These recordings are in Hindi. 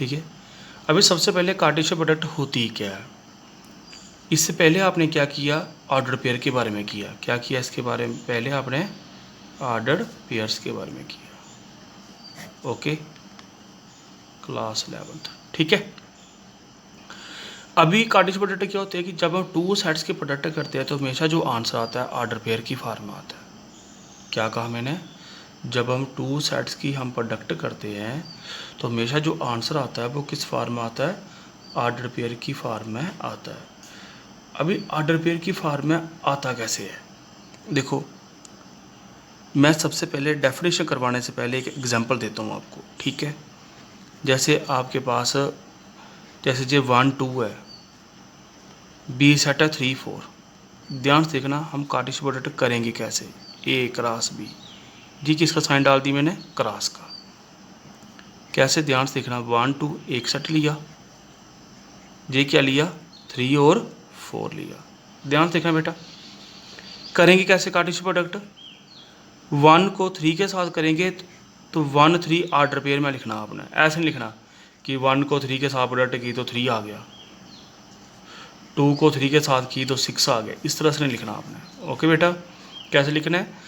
ठीक है। अभी सबसे पहले कार्टेशियन प्रोडक्ट होती क्या है, इससे पहले आपने क्या किया, ऑर्डर पेयर के बारे में किया। क्या किया इसके बारे में, पहले आपने ऑर्डर पेयर्स के बारे में किया। ओके, क्लास 11th, ठीक है। अभी कार्टेशियन प्रोडक्ट क्या होते हैं कि जब हम टू सेट्स के प्रोडक्ट करते हैं तो हमेशा जो आंसर आता है ऑर्डर पेयर की फॉर्म में आता है। क्या कहा मैंने, जब हम टू सेट्स की हम प्रोडक्ट करते हैं तो हमेशा जो आंसर आता है वो किस फॉर्म में आता है, ऑर्डर पेयर की फॉर्म में आता है। अभी ऑर्डर पेयर की फॉर्म में आता कैसे है, देखो मैं सबसे पहले डेफिनेशन करवाने से पहले एक एग्जांपल देता हूँ आपको, ठीक है। जैसे आपके पास जैसे जे 1 2 है, बी सेट है 3 4। ध्यान से देखना हम कार्टेशियन प्रोडक्ट करेंगे कैसे, ए क्रॉस बी। जी किसका साइन डाल दी मैंने, क्रॉस का। कैसे, ध्यान से देखना, 1 2 एक सेट लिया, ये क्या लिया, 3 और 4 लिया। ध्यान से देखना बेटा, करेंगे कैसे कार्टेशियन प्रोडक्ट, 1 को 3 के साथ करेंगे तो 1 3 ऑर्डर पेयर में लिखना आपने। ऐसे नहीं लिखना कि 1 को 3 के साथ प्रोडक्ट की तो 3 आ गया, 2 को 3 के साथ की तो 6 आ गया, इस तरह से नहीं लिखना आपने। ओके बेटा, कैसे लिखना है,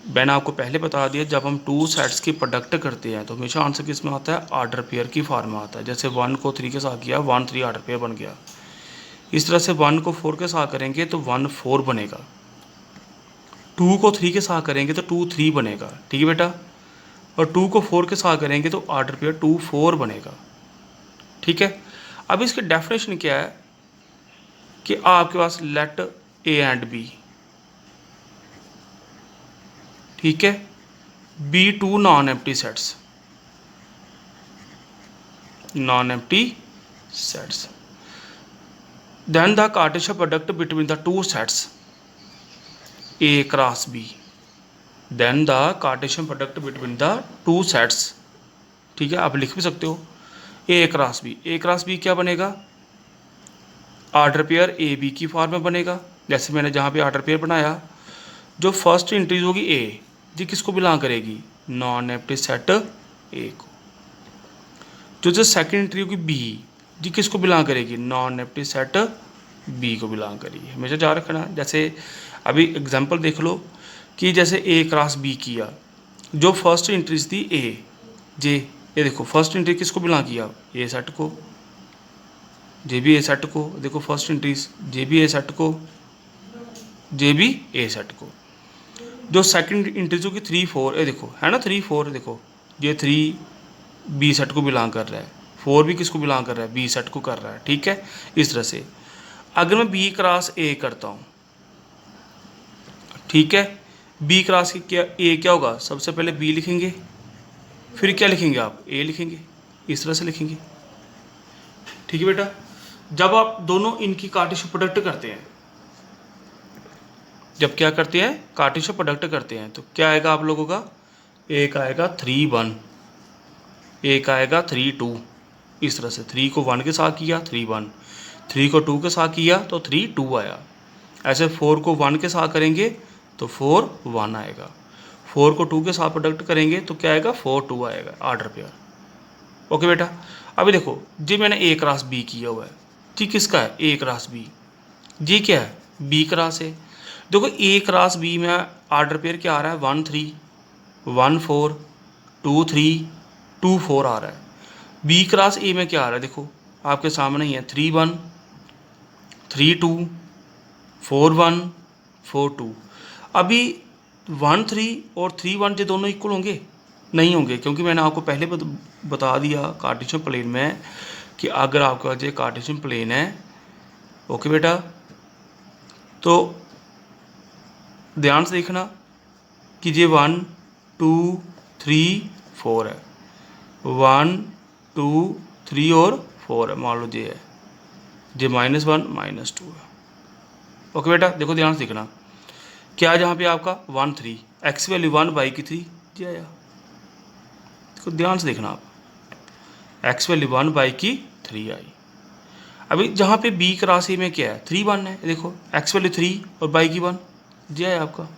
मैंने आपको पहले बता दिया, जब हम टू सेट्स की प्रोडक्ट करते हैं तो हमेशा आंसर किस में आता है, ऑर्डर पेयर की फॉर्म में आता है। जैसे 1 को 3 के साथ किया, 1 3 ऑर्डर पेयर बन गया। इस तरह से 1 को 4 के साथ करेंगे तो 1 4 बनेगा, 2 को 3 के साथ करेंगे तो 2 3 बनेगा, ठीक है बेटा। और 2 को 4 के साथ करेंगे तो ऑर्डर पेयर 2 4 बनेगा, ठीक है। अब इसकी डेफिनेशन क्या है कि आपके पास लेट ए एंड बी, ठीक है, be two non empty sets, non empty sets, then the Cartesian product between the two sets A cross B, then the Cartesian product between the two sets, ठीक है, आप लिख भी सकते हो A cross B. A cross B क्या बनेगा, ऑर्डर पेयर ए बी की फॉर्म में बनेगा। जैसे मैंने जहाँ पे ऑर्डर पेयर बनाया, जो फर्स्ट इंट्रीज होगी ए, जी किसको बिलोंग करेगी, नॉन एम्प्टी सेट ए को। जो सेकंड एंट्री होगी बी, जी किसको बिलोंग करेगी, नॉन एम्प्टी सेट बी को बिलोंग करेगी। हमेशा जा रखना। जैसे अभी एग्जांपल देख लो कि जैसे ए क्रॉस बी किया, जो फर्स्ट एंट्रीज थी ए जे, ये देखो फर्स्ट एंट्री किसको बिलोंग किया, ए सेट को, जे भी ए सेट को, देखो फर्स्ट एंट्रीज जे भी ए सेट को, जे भी ए सेट को। जो सेकंड एंट्रीज होगी 3 4, ये देखो है ना 3 4, देखो ये 3 बी सेट को बिलोंग कर रहा है, 4 भी किसको बिलोंग कर रहा है, बी सेट को कर रहा है, ठीक है। इस तरह से अगर मैं बी क्रॉस ए करता हूँ, ठीक है, बी क्रॉस की क्या ए क्या होगा, सबसे पहले बी लिखेंगे, फिर क्या लिखेंगे आप, ए लिखेंगे, इस तरह से लिखेंगे, ठीक है बेटा। जब आप दोनों इनकी कार्टेशियन प्रोडक्ट करते हैं, जब क्या करते हैं, कार्टेशियन प्रोडक्ट करते हैं, तो क्या आएगा आप लोगों का, एक आएगा 3 1, एक आएगा 3 2, इस तरह से 3 को 1 के साथ किया 3 1, 3 को 2 के साथ किया तो 3 2 आया। ऐसे 4 को 1 के साथ करेंगे तो 4 1 आएगा, 4 को 2 के साथ प्रोडक्ट करेंगे तो क्या आएगा, 4 2 आएगा, ऑर्डर पेयर। ओके बेटा, अभी देखो जी मैंने ए क्रॉस बी किया हुआ है, जी किसका है, ए क्रॉस बी, जी क्या है, बी क्रॉस है। देखो ए क्रॉस बी में ऑर्डर पेयर क्या आ रहा है, 1 3 1 4 2 3 2 4 आ रहा है। बी क्रॉस ए में क्या आ रहा है, देखो आपके सामने ही है, 3 1 3 2 4 1 4 2। अभी 1 3 और 3 1 जो दोनों इक्वल होंगे, नहीं होंगे, क्योंकि मैंने आपको पहले बता दिया कार्टेशियन प्लेन में कि अगर आपके पास ये कार्टेशियन प्लेन है, ओके बेटा, तो ध्यान से देखना कि ये 1 2 3 4 है, 1 2 3 और 4 है, मान लो ये है, ये -1 -2 है। ओके बेटा, देखो ध्यान से देखना, क्या जहाँ पे आपका 1 3, एक्स वैल्यू 1 बाई की 3 जी आया, देखो ध्यान से देखना आप, एक्स वैल्यू 1 बाई की 3 आई। अभी जहाँ पे बी क्रॉस ए में क्या है, 3 1 है, देखो एक्स वैल्यू 3 और बाई की 1 जी आया आपका।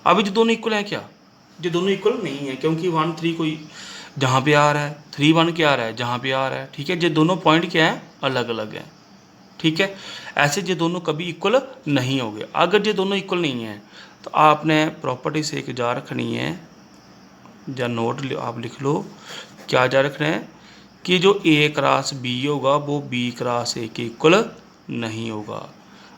अभी जो दोनों इक्वल है क्या, ये दोनों इक्वल नहीं है, क्योंकि 1 3 कोई जहाँ पे आ रहा है, 3 1 क्या आ रहा है जहाँ पे आ रहा है। ठीक है, ये दोनों पॉइंट क्या है, अलग अलग हैं। ठीक है, ऐसे ये दोनों कभी इक्वल नहीं होंगे। अगर ये दोनों इक्वल नहीं हैं तो आपने प्रॉपर्टी से एक जा रखनी है, या नोट आप लिख लो, क्या जा रखना है कि जो ए क्रॉस बी होगा वो बी क्रॉस ए के इक्वल नहीं होगा।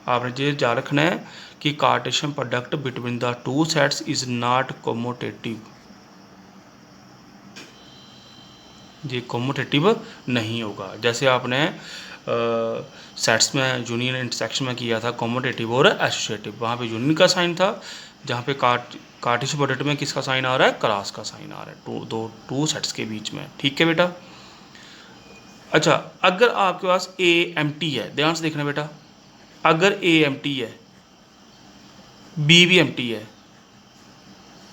आपने ये जा रखना है कि Cartesian product between the two sets is not commutative, ये कॉम्यूटेटिव नहीं होगा। जैसे आपने सेट्स में यूनियन इंटरसेक्शन में किया था कॉम्यूटेटिव और एसोसिएटिव, वहाँ पे यूनियन का साइन था, जहाँ पे कार्टेशियन प्रोडक्ट में किसका साइन आ रहा है, क्रॉस का साइन आ रहा है टू सेट्स के बीच में। ठीक है बेटा। अच्छा, अगर आपके पास ए एम्प्टी है, ध्यान से देखना बेटा, अगर ए एम्प्टी है, बी भी एम्प्टी है,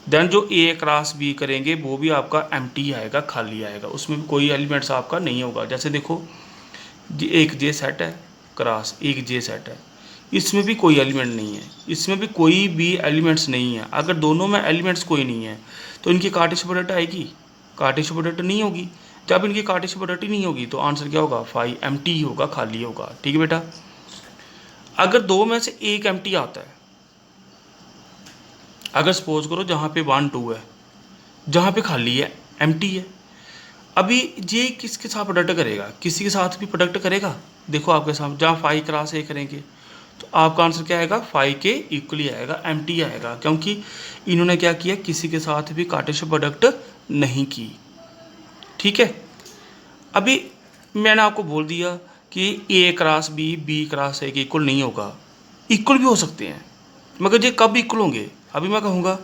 देन जो ए क्रॉस बी करेंगे वो भी आपका एम्प्टी आएगा, खाली आएगा, उसमें भी कोई एलिमेंट्स आपका नहीं होगा। जैसे देखो, एक जे सेट है क्रॉस एक जे सेट है, इसमें भी कोई एलिमेंट नहीं है, इसमें भी कोई भी एलिमेंट्स नहीं है। अगर दोनों में एलिमेंट्स कोई नहीं है तो इनकी कार्टेशियन प्रोडक्ट आएगी, कार्टेशियन प्रोडक्ट नहीं होगी। जब इनकी कार्टेशियन प्रोडक्ट ही नहीं होगी तो आंसर क्या होगा, फाई एम्प्टी ही होगा, खाली होगा। ठीक है बेटा। अगर दो में से एक एम्प्टी आता है, अगर सपोज करो जहाँ पे 1 2 है, जहाँ पे खाली है, एम्प्टी है, अभी ये किसके साथ प्रोडक्ट करेगा, किसी के साथ भी प्रोडक्ट करेगा। देखो आपके सामने, जहाँ फाई क्रॉस ए करेंगे तो आपका आंसर क्या आएगा, फाई के इक्वली आएगा, एम्प्टी आएगा, क्योंकि इन्होंने क्या किया, किसी के साथ भी कार्टेशियन प्रोडक्ट नहीं की। ठीक है, अभी मैंने आपको बोल दिया कि A cross B B cross A के इक्वल नहीं होगा, इक्वल भी हो सकते हैं, मगर ये कब इक्वल होंगे। अभी मैं कहूँगा,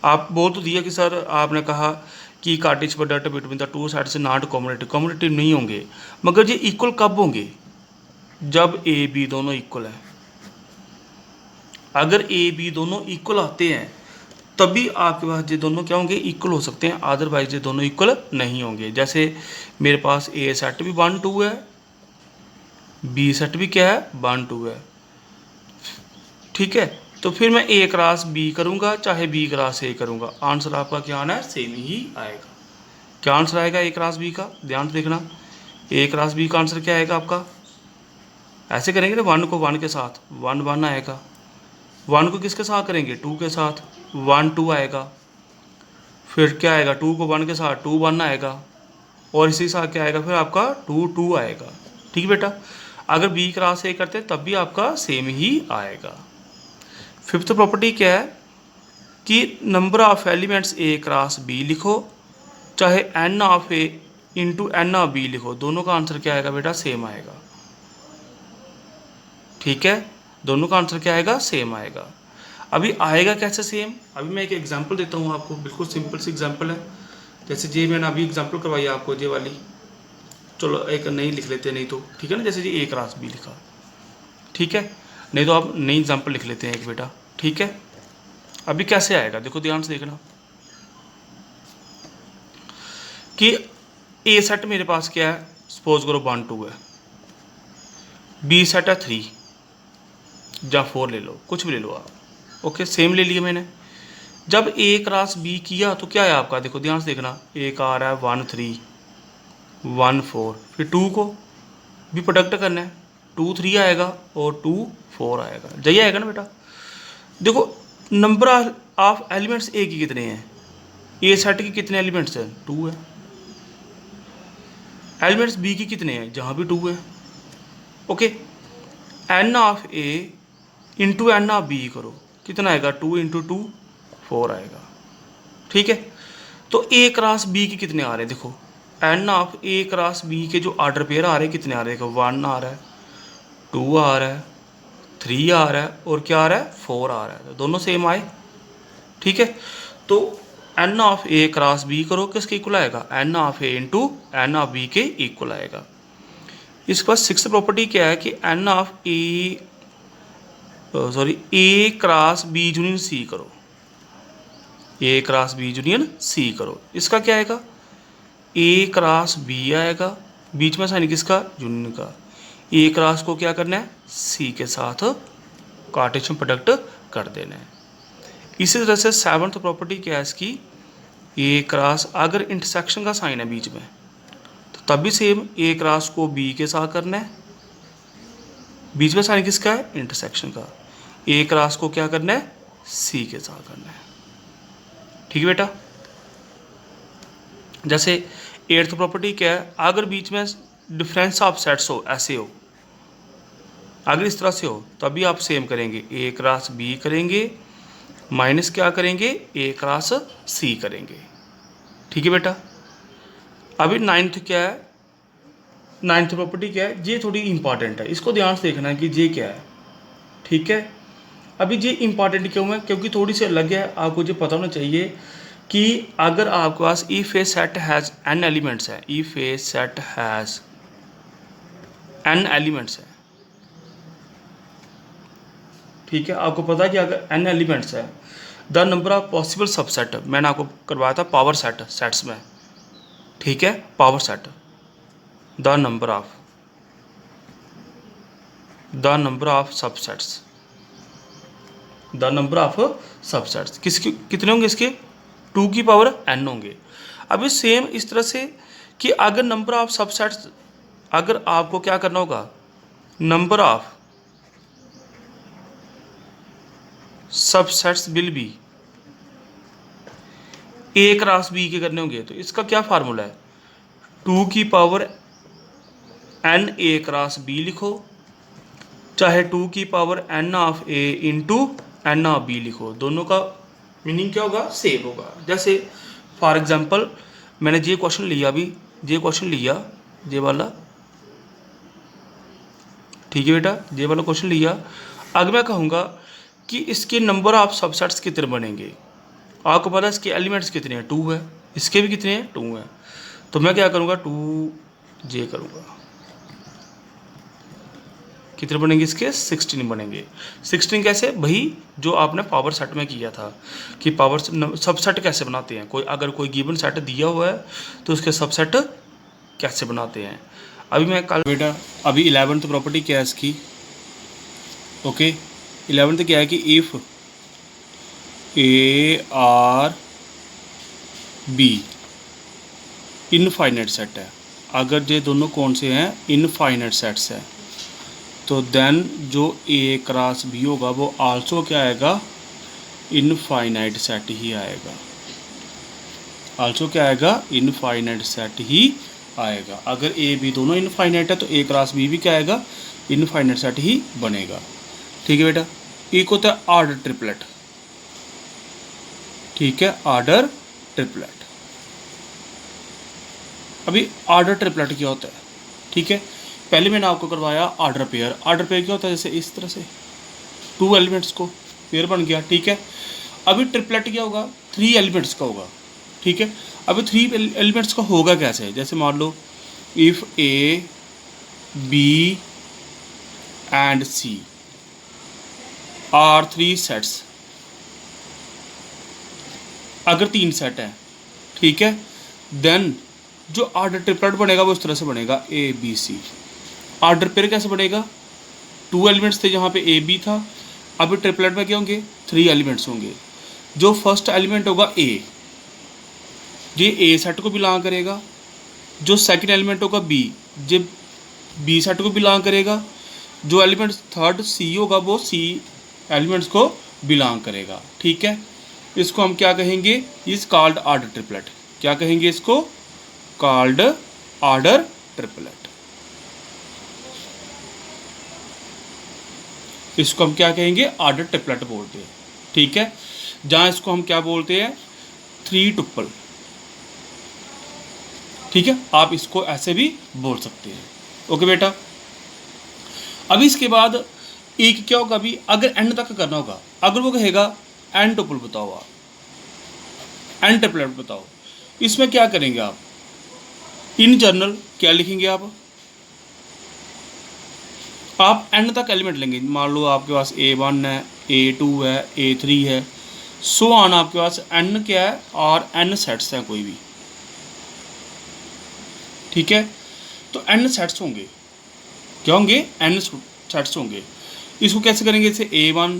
आप बोल तो दिया कि सर आपने कहा कि Cartesian product between the two sides not commutative, commutative नहीं होंगे, मगर ये इक्वल कब होंगे, जब ए बी दोनों इक्वल हैं। अगर ए बी दोनों इक्वल आते हैं तभी आपके पास ये दोनों क्या होंगे, इक्वल हो सकते हैं, अदरवाइज ये दोनों इक्वल नहीं होंगे। जैसे मेरे पास ए सेट भी 1 2 है, बी सेट भी क्या है, 1 2 है। ठीक है, तो फिर मैं ए क्रॉस बी करूँगा चाहे बी क्रॉस ए करूँगा, आंसर आपका क्या आना है, सेम ही आएगा। क्या आंसर आएगा ए क्रॉस बी का, ध्यान से देखना, ए क्रॉस बी का आंसर क्या आएगा आपका, ऐसे करेंगे ना, 1 को 1 के साथ 1 1 आएगा, 1 को किसके साथ करेंगे, 2 के साथ 1 2 आएगा, फिर क्या आएगा, 2 को 1 के साथ 2 1 आएगा, और इसी के साथ क्या आएगा, फिर आपका 2 2 आएगा। ठीक है बेटा। अगर बी क्रॉस ए करते तब भी आपका सेम ही आएगा। फिफ्थ प्रॉपर्टी क्या है कि number of elements A cross B लिखो चाहे N of A into N of B लिखो, दोनों का आंसर क्या आएगा बेटा, सेम आएगा। ठीक है, दोनों का आंसर क्या आएगा, सेम आएगा। अभी आएगा कैसे सेम, अभी मैं एक एग्जांपल देता हूँ आपको, बिल्कुल सिंपल सी एग्जांपल है। जैसे जी मैंने अभी एग्जांपल करवाई आपको ये वाली, चलो एक नई लिख लेते हैं, नहीं तो ठीक है ना, जैसे जी ए क्रॉस बी लिखा, ठीक है, नहीं तो आप नई एग्जांपल लिख लेते हैं एक बेटा। ठीक है, अभी कैसे आएगा देखो, ध्यान से देखना कि ए सेट मेरे पास क्या है, सपोज करो 1 2 है, बी सेट है 3 या 4 ले लो, कुछ भी ले लो आप, ओके सेम ले लिया मैंने। जब ए क्रॉस बी किया तो क्या है आपका, देखो ध्यान से देखना, एक आ रहा है 1 3 1 4, फिर 2 को भी प्रोडक्ट करना है, 2 3 आएगा और 2 4 आएगा, यही आएगा ना बेटा। देखो नंबर ऑफ एलिमेंट्स ए की कितने हैं, ए सेट की कितने एलिमेंट्स हैं, 2 है। एलिमेंट्स बी की कितने हैं, जहाँ भी 2 है, okay. N of A into N of B करो, कितना आएगा, 2 इंटू 2 4 आएगा। ठीक है, तो ए क्रॉस बी के कितने आ रहे हैं, देखो n of A cross B के जो ऑर्डर पेयर आ रहे हैं कितने आ रहे हैं, देखो 1 आ रहा है, 2 आ रहा है, 3 आ रहा है और क्या आ रहा है, 4 आ रहा है, तो दोनों सेम आए। ठीक है, तो n of A cross B करो, किसके इक्वल आएगा, n of A into N of B के इक्वल आएगा। इसके बाद सिक्स्थ प्रॉपर्टी क्या है कि n of A A cross B union C करो, A cross B union C करो, इसका क्या आएगा, ए क्रॉस बी आएगा, बीच में साइन किसका, यूनियन का, ए क्रॉस को क्या करना है, सी के साथ कार्टेशियन प्रोडक्ट कर देना है। इसी तरह से सेवन्थ प्रॉपर्टी क्या है इसकी ए क्रॉस, अगर इंटरसेक्शन का साइन है बीच में तो तब भी सेम ए क्रॉस को बी के साथ करना है। बीच में साइन किसका है? इंटरसेक्शन का। ए क्रॉस को क्या करना है? सी के साथ करना है। ठीक है बेटा। जैसे एट्थ प्रॉपर्टी क्या है? अगर बीच में डिफरेंस ऑफ सेट्स हो, ऐसे हो, अगर इस तरह से हो तभी आप सेम करेंगे, ए क्रॉस बी करेंगे माइनस क्या करेंगे? ए क्रॉस सी करेंगे। ठीक है बेटा। अभी नाइन्थ क्या है? नाइन्थ प्रॉपर्टी क्या है? ये थोड़ी इंपॉर्टेंट है, इसको ध्यान से देखना है कि ये क्या है। ठीक है। अभी ये इंपॉर्टेंट क्यों है? क्योंकि थोड़ी सी अलग है, आपको ये पता होना चाहिए कि अगर आपके पास if a set has n elements है, if a set has n elements है, ठीक है, आपको पता है कि अगर एन एलिमेंट्स है, the number of possible subset, मैंने आपको करवाया था पावर सेट सेट्स में, ठीक है, power set, the number of subsets, the number of subsets किसके कितने होंगे? इसके 2 की पावर n होंगे। अभी सेम इस तरह से कि अगर नंबर ऑफ सबसेट्स, अगर आपको क्या करना होगा? Number of subsets will be A cross B के करने होंगे, तो इसका क्या फार्मूला है? 2 की power n A cross B लिखो, चाहे 2 की power n of A into n of B लिखो, दोनों का मीनिंग क्या होगा? सेम होगा। जैसे फॉर एग्जांपल मैंने ये क्वेश्चन लिया, अभी ये क्वेश्चन लिया, ये वाला, ठीक है बेटा, ये वाला क्वेश्चन लिया। अगर मैं कहूँगा कि इसके नंबर ऑफ सबसेट्स कितने बनेंगे, आपको पता है इसके एलिमेंट्स कितने हैं? 2 है, इसके भी कितने हैं? 2 हैं। तो मैं क्या करूँगा? 2 जे करूँगा, कितने बनेंगे इसके? 16 बनेंगे। 16 कैसे? वही जो आपने पावर सेट में किया था कि पावर सबसेट कैसे बनाते हैं, कोई अगर कोई गिवन सेट दिया हुआ है तो उसके सबसेट कैसे बनाते हैं। अभी मैं कल बेटा, अभी 11th प्रॉपर्टी क्या है इसकी? ओके, 11th क्या है कि if A R B infinite set है, अगर ये दोनों कौन से हैं? इनफाइनाइट सेट्स है, तो देन जो ए क्रॉस बी होगा वो आल्सो क्या आएगा? इनफाइनाइट सेट ही आएगा। आल्सो क्या आएगा? इनफाइनाइट सेट ही आएगा। अगर ए बी दोनों इनफाइनाइट है तो ए क्रॉस बी भी क्या आएगा? इनफाइनाइट सेट ही बनेगा। ठीक है बेटा। एक होता है ऑर्डर ट्रिपलेट, ठीक है, ऑर्डर ट्रिपलेट। अभी ऑर्डर ट्रिपलेट क्या होता है? ठीक है, पहले मैंने आपको करवाया ऑर्डर पेयर। ऑर्डर पेयर क्या होता है? जैसे इस तरह से 2 एलिमेंट्स को पेयर बन गया, ठीक है। अभी ट्रिपलेट क्या होगा? 3 एलिमेंट्स का होगा, ठीक है। अभी 3 एलिमेंट्स का होगा कैसे? जैसे मान लो if A B and C are 3 sets, अगर 3 सेट है, ठीक है, देन जो ऑर्डर ट्रिपलेट बनेगा वो इस तरह से बनेगा A B C. Order pair कैसे बनेगा? 2 एलिमेंट्स थे जहाँ पे ए बी था, अभी ट्रिपलेट में क्या होंगे? 3 एलिमेंट्स होंगे। जो फर्स्ट एलिमेंट होगा ए, ये ए सेट को बिलोंग करेगा। जो सेकंड एलिमेंट होगा बी, ये बी सेट को बिलोंग करेगा। जो एलिमेंट थर्ड सी होगा वो सी एलिमेंट्स को बिलोंग करेगा, ठीक है। इसको हम क्या कहेंगे? Is called order triplet. क्या कहेंगे इसको? Called order triplet. इसको हम क्या कहेंगे? ऑर्डर ट्रिपलेट बोलते हैं, ठीक है। जहाँ इसको हम क्या बोलते हैं? 3 टुपल, ठीक है। आप इसको ऐसे भी बोल सकते हैं। ओके बेटा। अभी इसके बाद एक क्या होगा? अभी अगर एंड तक करना होगा, अगर वो कहेगा एन टुपल बताओ, आप एन ट्रिपलेट बताओ, इसमें क्या करेंगे आप? इन जनरल क्या लिखेंगे आप एन तक एलिमेंट लेंगे। मान लो आपके पास A1 है, A2 है, A3 है, सो ऑन आपके पास एन क्या है? और एन सेट्स हैं कोई भी, ठीक है। तो एन सेट्स होंगे, क्या होंगे? एन सेट्स होंगे। इसको कैसे करेंगे? जैसे A1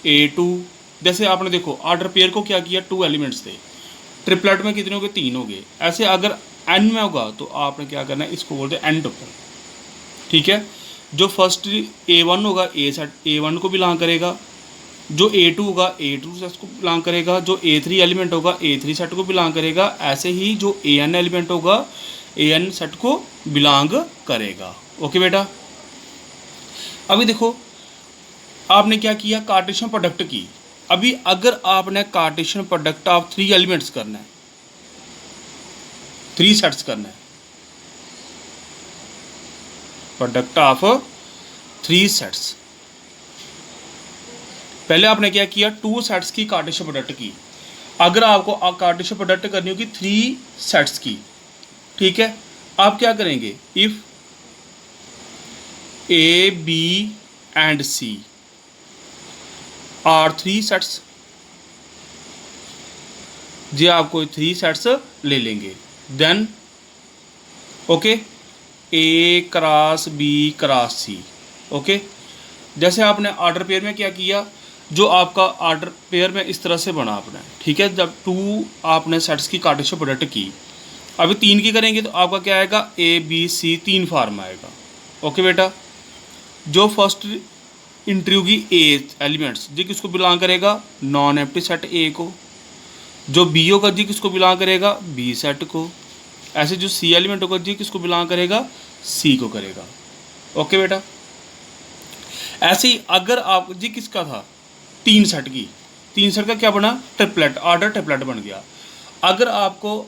A2, जैसे आपने देखो ऑर्डर पेयर को क्या किया? 2 एलिमेंट्स थे, ट्रिपलेट में कितने हो गए, 3 हो गए। ऐसे अगर एन में होगा तो आपने क्या करना है, इसको बोलते हैं एन टुपल, ठीक है। जो फर्स्ट A1 होगा ए सेट A1 को बिलोंग करेगा, जो A2 होगा A2 सेट को बिलोंग करेगा, जो A3 एलिमेंट होगा A3 सेट को बिलोंग करेगा। ऐसे ही जो AN एलिमेंट होगा AN सेट को बिलोंग करेगा। ओके बेटा, अभी देखो आपने क्या किया, कार्टेशियन प्रोडक्ट की। अभी अगर आपने कार्टेशियन प्रोडक्ट ऑफ 3 एलिमेंट्स करना है, 3 सेट्स करना है, प्रोडक्ट ऑफ 3 सेट्स, पहले आपने क्या किया, 2 सेट्स की कार्टेशियन प्रोडक्ट की। अगर आपको कार्टेशियन प्रोडक्ट करनी होगी 3 सेट्स की, ठीक है, आप क्या करेंगे, if A B and C are 3 sets, जी आपको 3 सेट्स ले लेंगे, then okay A cross B cross C। Okay, जैसे आपने ऑर्डर पेयर में क्या किया, जो आपका ऑर्डर पेयर में इस तरह से बना आपने, ठीक है। जब 2 आपने सेट्स की कार्टेशियन प्रोडक्ट की, अभी 3 की करेंगे तो आपका क्या आएगा, A B C 3 फॉर्म आएगा। ओके बेटा, जो फर्स्ट इंटरव्यू की A एलिमेंट्स जी किसको बिलोंग करेगा, नॉन एम्प्टी सेट A को। जो B होगा जी किसको बिलोंग करेगा, B सेट को। ऐसे जो C एलिमेंट होगा जी किसको बिलोंग करेगा, C को करेगा। ओके बेटा, ऐसे ही अगर आप जी किसका था, 3 सेट की, 3 सेट का क्या बना, ट्रिपलेट, ऑर्डर ट्रिपलेट बन गया। अगर आपको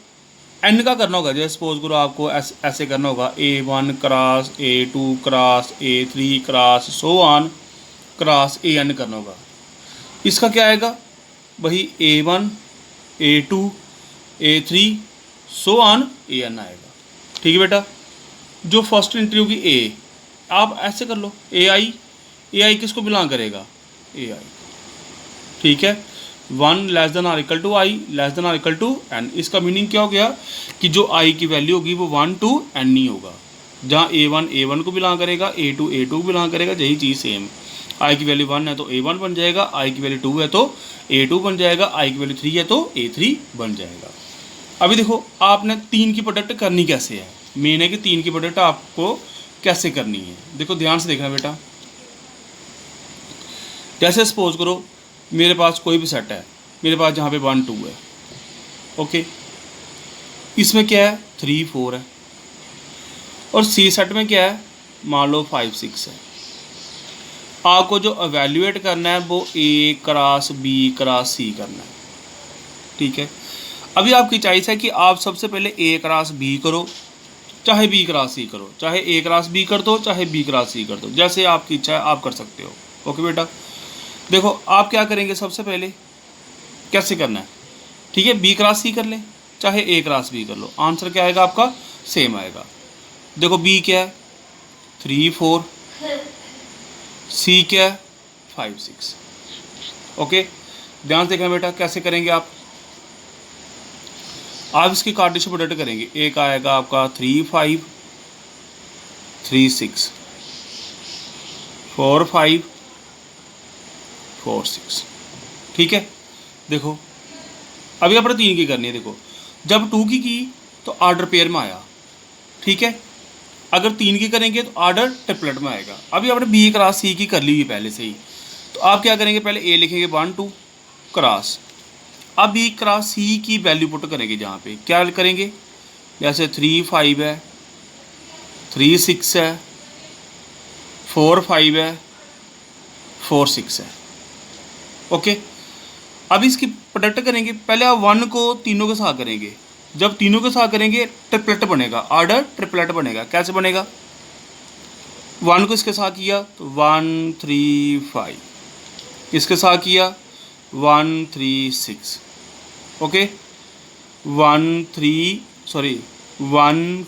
एन का करना होगा, जैसे सपोज करो आपको ऐसे करना होगा, A1 cross A2 cross A3 cross so on cross AN करना होगा, इसका क्या आएगा वही A1 A2 A3 so on AN आएगा। ठीक है बेटा, जो फर्स्ट इंटरव्यू की A, आप ऐसे कर लो, AI किसको बिलोंग करेगा, AI, ठीक है। 1 less than R equal to I less than R equal to N। इसका मीनिंग क्या हो गया कि जो I की वैल्यू होगी वो 1 to N नहीं होगा। जहाँ A1 को बिलोंग करेगा, A2 को बिलोंग करेगा, यही चीज़ सेम। I की वैल्यू 1 है तो A1 बन जाएगा, I की वैल्यू 2 है तो A2 बन जाएगा, I की वैल्यू 3 है तो A3 बन जाएगा। अभी देखो आपने 3 की प्रोडक्ट करनी कैसे है, मेन है कि 3 की प्रोडक्ट आपको कैसे करनी है। देखो ध्यान से देखना बेटा, जैसे सपोज करो मेरे पास कोई भी सेट है, मेरे पास जहाँ पे 1 2 है, ओके, इसमें क्या है 3 4 है, और सी सेट में क्या है मान लो 5 6 है। आपको जो एवेल्यूएट करना है वो A cross B cross C करना है, ठीक है। अभी आपकी चॉइस है कि आप सबसे पहले A क्रॉस B करो, चाहे B क्रॉस C करो, चाहे A क्रॉस B कर दो, चाहे B क्रॉस C कर दो, जैसे आपकी इच्छा है आप कर सकते हो। ओके बेटा, देखो आप क्या करेंगे, सबसे पहले कैसे करना है, ठीक है, B क्रॉस C कर लें, चाहे A क्रॉस B कर लो, आंसर क्या आएगा आपका सेम आएगा। देखो B क्या है 3 4, C क्या है 5 6। ओके, ध्यान से देखना बेटा कैसे करेंगे आप इसकी कार्टेशियन प्रोडक्ट करेंगे। एक आएगा आपका 3 5 3 6 4 5 4 6, ठीक है। देखो अभी आपने 3 की करनी है, देखो जब 2 की तो ऑर्डर पेयर में आया, ठीक है। अगर 3 की करेंगे तो ऑर्डर ट्रिपलेट में आएगा। अभी आपने B क्रॉस C की कर ली हुई पहले से ही, तो आप क्या करेंगे, पहले A लिखेंगे 1 2 क्रॉस, अब B क्रॉस C की वैल्यू पुट करेंगे, जहाँ पे क्या करेंगे, जैसे 3 5 है, 3 6 है, 4 5 है, 4 6 है। ओके, अब इसकी प्रोडक्ट करेंगे, पहले आप 1 को तीनों के साथ करेंगे, जब तीनों के साथ करेंगे ट्रिपलेट बनेगा, ऑर्डर ट्रिपलेट बनेगा। कैसे बनेगा, 1 को इसके साथ किया तो 1 3 5, इसके साथ किया 1 3 6, ओके 1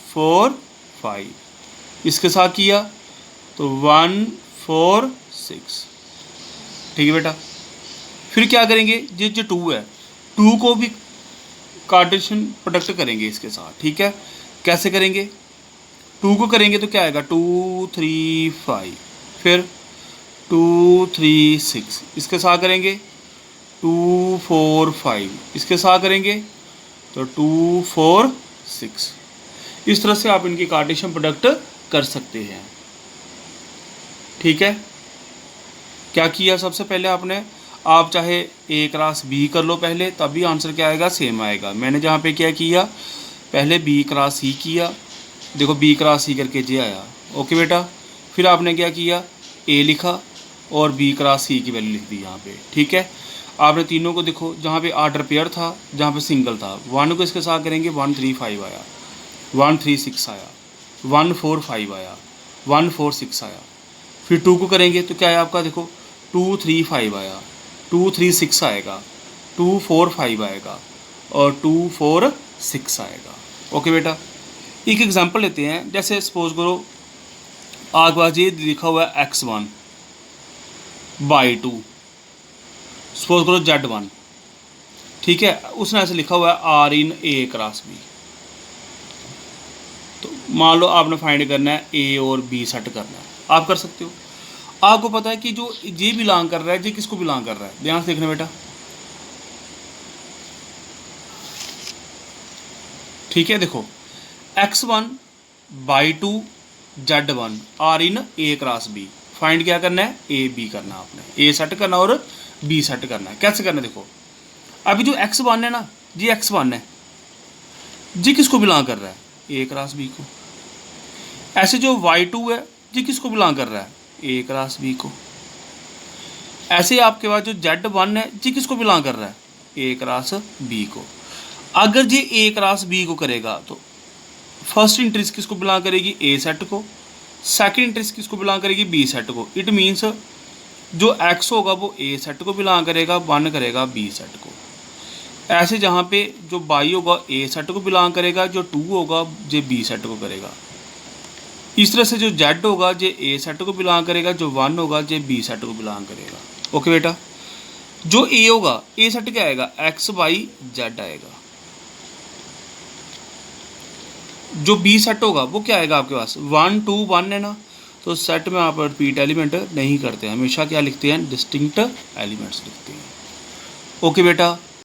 4 5, इसके साथ किया तो 1 4 6, ठीक है बेटा। फिर क्या करेंगे, जो 2 है 2 को भी कार्टेशियन प्रोडक्ट करेंगे इसके साथ, ठीक है। कैसे करेंगे, 2 को करेंगे तो क्या आएगा 2 3 5, फिर 2 3 6, इसके साथ करेंगे 2 4 5, इसके साथ करेंगे तो 2 4 6। इस तरह से आप इनकी कार्टेशियन प्रोडक्ट कर सकते हैं। ठीक है, क्या किया सबसे पहले आपने, आप चाहे ए क्रॉस बी कर लो पहले, तब भी आंसर क्या आएगा, सेम आएगा। मैंने जहाँ पे क्या किया, पहले बी क्रॉस सी किया, देखो बी क्रॉस सी करके जे आया। ओके बेटा, फिर आपने क्या किया, ए लिखा और बी क्रॉस सी की वैल्यू लिख दी यहाँ पे। ठीक है, आपने तीनों को देखो, जहाँ पे आर्डर पेयर था, जहाँ पे सिंगल था, 1 को इसके साथ करेंगे 1 3 5 आया, 1 3 6 आया, 1 4 5 आया, 1 4 6 आया। फिर 2 को करेंगे तो क्या है आपका, देखो 2 3 5 आया, 2 3 6 आएगा, 2 4 5 आएगा और 2 4 6 आएगा। ओके बेटा, एक एग्जांपल लेते हैं। जैसे सपोज करो आपके पास ये लिखा हुआ है x1 बाई 2, सपोज करो z1। ठीक है, उसने ऐसे लिखा हुआ है r in a cross b। तो मान लो आपने फाइंड करना है a और b सेट करना है, आप कर सकते हो। आपको पता है कि जो ये बिलोंग कर रहा है, ये किसको बिलोंग कर रहा है, ध्यान से देखना बेटा। ठीक है, देखो x1 by 2 z1 are in A cross B. Find क्या करना है, ए बी करना, आपने ए सेट करना और बी सेट करना है। कैसे करना है, देखो अभी जो x1 है ना, ये x1 है, जी किसको बिलोंग कर रहा है, ए क्रॉस बी को। ऐसे जो y2 है, जी किसको बिलोंग कर रहा है, ए क्रॉस बी को। ऐसे आपके पास जो z1 है, जी किसको बिलोंग कर रहा है, ए क्रॉस बी को। अगर जी ए क्रॉस बी को करेगा तो फर्स्ट इंट्रीज किसको बिलोंग करेगी, ए सेट को, सेकंड इंट्रीज किसको बिलोंग करेगी, बी सेट को। इट मीन्स जो x होगा वो ए सेट को बिलोंग करेगा, 1 करेगा बी सेट को। ऐसे जहाँ पे जो बाई होगा ए सेट को बिलोंग करेगा, जो 2 होगा जो बी सेट को करेगा। इस तरह से जो z होगा जो ए सेट को बिलोंग करेगा, जो 1 होगा जो बी सेट को बिलोंग करेगा। ओके बेटा, जो ए होगा, ए सेट क्या आएगा, x बाई जेड आएगा। जो बी सेट होगा वो क्या आएगा आपके पास, 1 2 1 है ना, तो सेट में आप रिपीट एलिमेंट नहीं करते हैं, हमेशा क्या लिखते हैं, डिस्टिंक्ट एलिमेंट्स लिखते हैं। ओके बेटा,